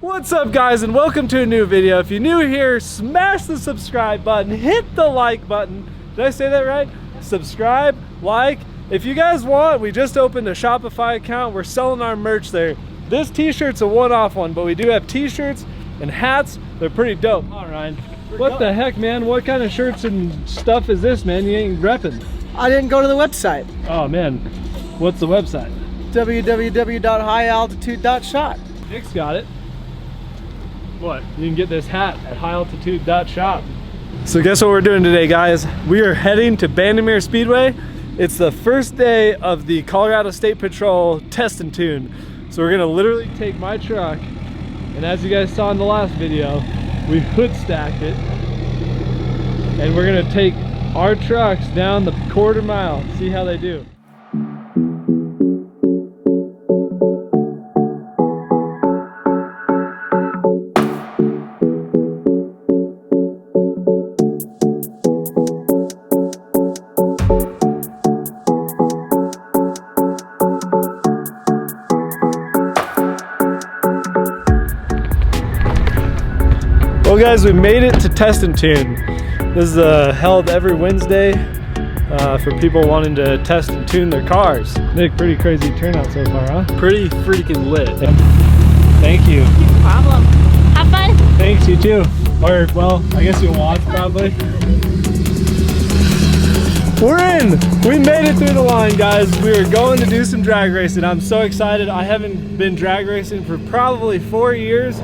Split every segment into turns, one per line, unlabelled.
What's up guys, and welcome to a new video. If you're new here, smash the subscribe button, hit the like button. Did I say that right? Subscribe, like. If you guys want, we just opened a Shopify account. We're selling our merch there. This t-shirt's a one-off one, but we do have t-shirts and hats. They're pretty dope. All right. What the heck, man? What kind of shirts and stuff is this, man? You ain't repping.
I didn't go to the website.
Oh man, what's the website?
www.highaltitude.shop.
Nick's got it. What? You can get this hat at highaltitude.shop. So guess what we're doing today, guys? We are heading to Bandimere Speedway. It's the first day of the Colorado State Patrol Test and Tune. So we're gonna literally take my truck, and as you guys saw in the last video, we hood stacked it, and we're gonna take our trucks down the quarter mile, see how they do. Well guys, we made it to Test and Tune. This is held every Wednesday for people wanting to test and tune their cars. Nick, pretty crazy turnout so far, huh? Pretty freaking lit. Thank you.
No problem. Have fun.
Thanks, you too. Or, well, I guess you'll watch probably. We're in! We made it through the line, guys. We are going to do some drag racing. I'm so excited. I haven't been drag racing for probably 4 years.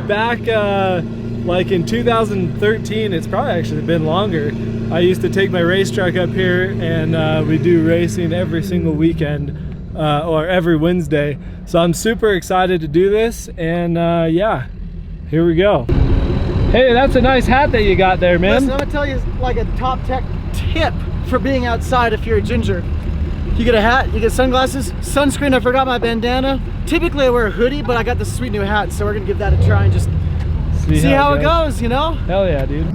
Back like in 2013, it's probably actually been longer, I used to take my race truck up here and we do racing every single weekend or every Wednesday. So I'm super excited to do this, and yeah, here we go. Hey, that's a nice hat that you got there, man.
Listen, I'm gonna tell you like a top tech tip for being outside if you're a ginger. You get a hat, you get sunglasses, sunscreen. I forgot my bandana. Typically I wear a hoodie, but I got this sweet new hat, so we're gonna give that a try and just see how it goes, you know?
Hell yeah, dude.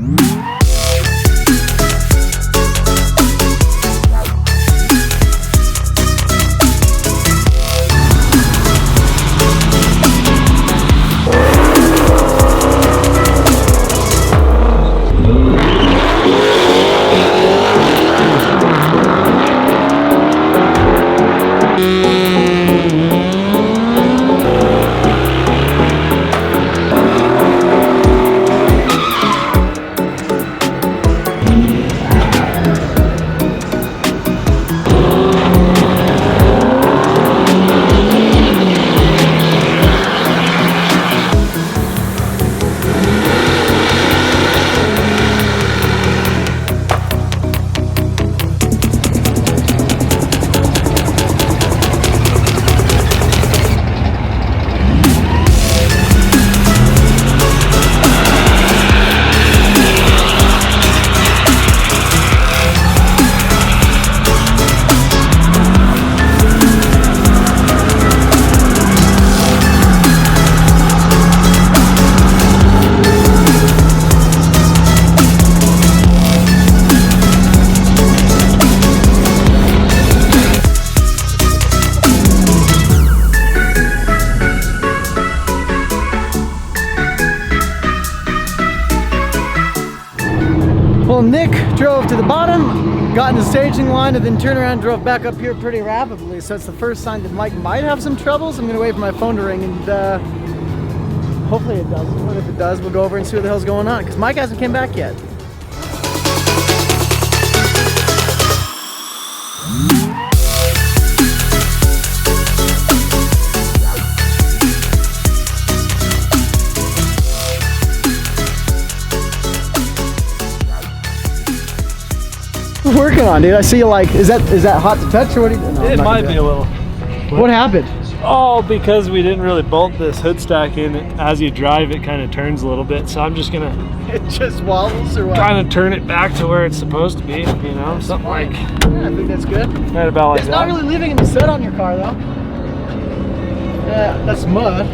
Well, Nick drove to the bottom, got in the staging line, and then turned around and drove back up here pretty rapidly. So it's the first sign that Mike might have some troubles. I'm gonna wait for my phone to ring, and hopefully it doesn't. But if it does, we'll go over and see what the hell's going on, because Mike hasn't came back yet. Working on, dude. I see you like, is that hot to touch or what? No,
it might be a little.
What happened?
Oh, because we didn't really bolt this hood stack in. As you drive, it kind of turns a little bit. So I'm just gonna
It just wobbles or what?
Trying to turn it back to where it's supposed to be, you know, something like.
Yeah, I think that's good.
Right about like
it's
that.
not really leaving any soot on your car though. Yeah, that's mud.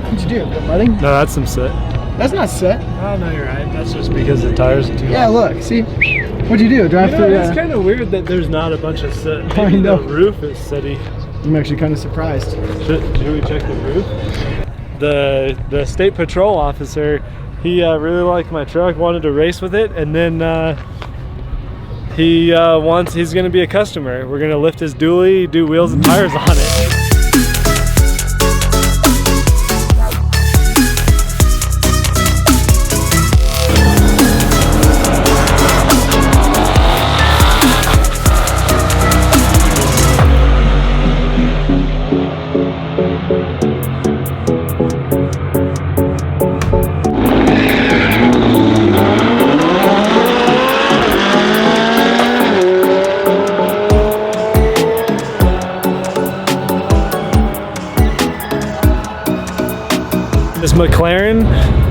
What'd you do? Put mudding?
No, that's some soot.
That's not soot.
Oh no, you're right. That's just because the tires are too.
Yeah,
long.
look, see? What'd you do? Drive through?
It's kind of weird that there's not a bunch of soot.
I
Maybe
know.
the roof is sooty.
I'm actually kind of surprised.
Should we check the roof? The state patrol officer, he really liked my truck, wanted to race with it, and then he's gonna be a customer. We're gonna lift his dually, do wheels and tires on it. This McLaren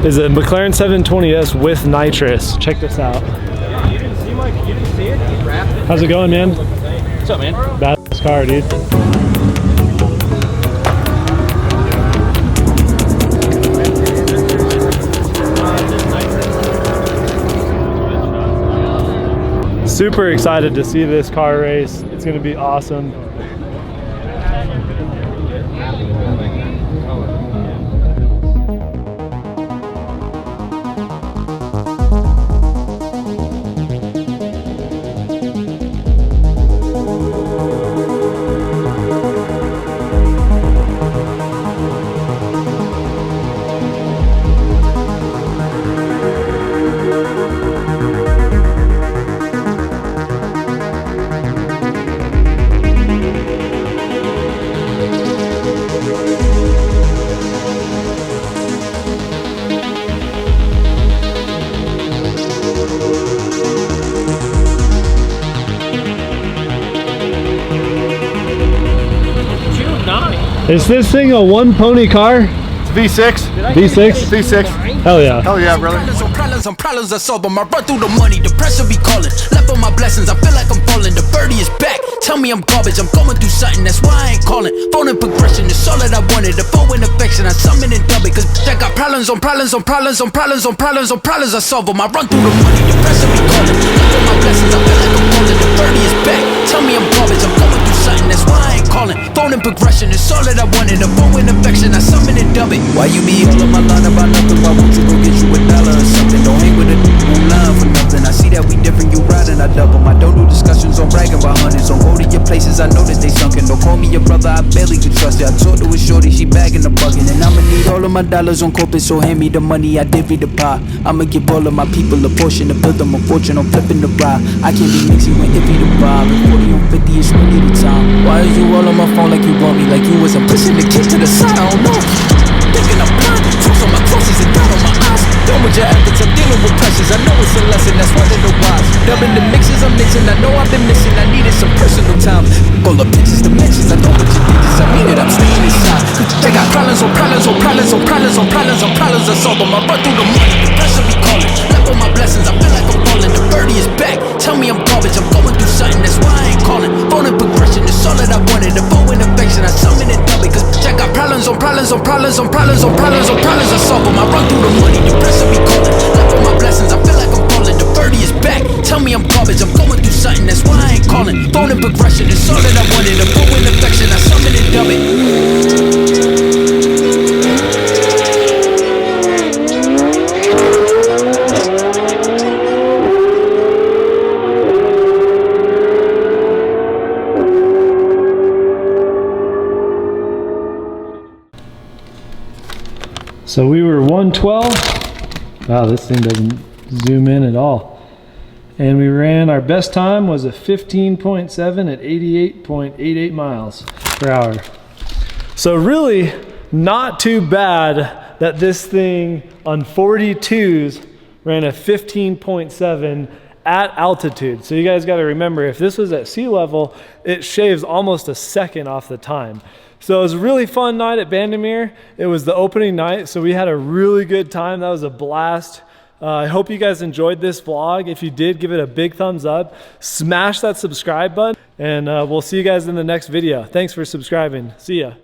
is a McLaren 720S with nitrous. Check this out.
You didn't see it? He wrapped it.
How's it going, man?
What's up, man?
Badass car, dude. Super excited to see this car race. It's gonna be awesome. Is this thing a one pony car?
V6.
V6?
V6.
Hell yeah.
Hell yeah, brother.
Problems I solve them. I run through the money, the pressure be calling. Left on my blessings, I feel like I'm falling. The birdie is back. Tell me I'm garbage, I'm going through something, that's why I ain't calling. Phone and progression is all that I wanted. The phone in affection, I summon and dub it. Cause I got problems on problems on problems on problems on problems on problems I solve them. I run through the money, the pressure be calling. Left on my blessings, I feel like I'm falling. The birdie is back. Tell me I'm garbage, I'm going through something, that's why I ain't calling. Phone and progression is all that I wanted. The phone in affection, I summon and dub it. Why you be all on my line about nothing? Why won't you go get you $1 or something? Don't hang with a line for nothing. I see that we different, you riding, I double. I don't do discussions on bragging about hundreds. Don't go to your places, I know that they sunken. Don't call me your brother, I barely can trust it. I talked to a shorty, she bagging the bucket. And I'ma need all of my dollars on corporate, so hand me the money, I divvy the pie. I'ma give all of my people a portion to build them a fortune, I'm flipping the ride. I can't be mixing when iffy the vibe. And 40 on 50 is really the time. Why is you all on my phone like you want me? Like you wasn't pushing the kids to the side, I don't know. Thinking I'm blind, talks on my crosses and down on my eyes. Done with your efforts, I'm dealing with pressures. I know it's a lesson, that's one of the wise. Dubbing the mixes I'm mixing, I know I've been missing. I needed some personal time. Full of pictures, dimensions, I know what you think is. I mean it, I'm staying inside. They got problems on problems on problems on problems on problems on problems I solve them. I run through the money, the pressure be calling. Left on my blessings, I feel like I'm falling. The birdie is back. Tell me I'm garbage, I'm going through something, that's why I ain't calling. Phone and progression is all that I wanted. The phone in affection, I summon and dub it. Cause I got problems on problems on problems on problems on problems on problems I solve them. I run through the money, the pressure be calling. Left on my blessings, I feel like I'm falling. The birdie is back. Tell me I'm garbage, I'm going through something, that's why I ain't calling. Phone and progression is all that I wanted. The phone in affection, I summon and dub it.
So we were 112. Wow, this thing doesn't zoom in at all. And we ran, our best time was a 15.7 at 88.88 miles per hour. So really not too bad that this thing on 42s ran a 15.7 at altitude. So you guys got to remember, if this was at sea level, it shaves almost a second off the time. So it was a really fun night at Bandimere. It was the opening night, so we had a really good time. That was a blast. I hope you guys enjoyed this vlog. If you did, give it a big thumbs up. Smash that subscribe button, and we'll see you guys in the next video. Thanks for subscribing. See ya.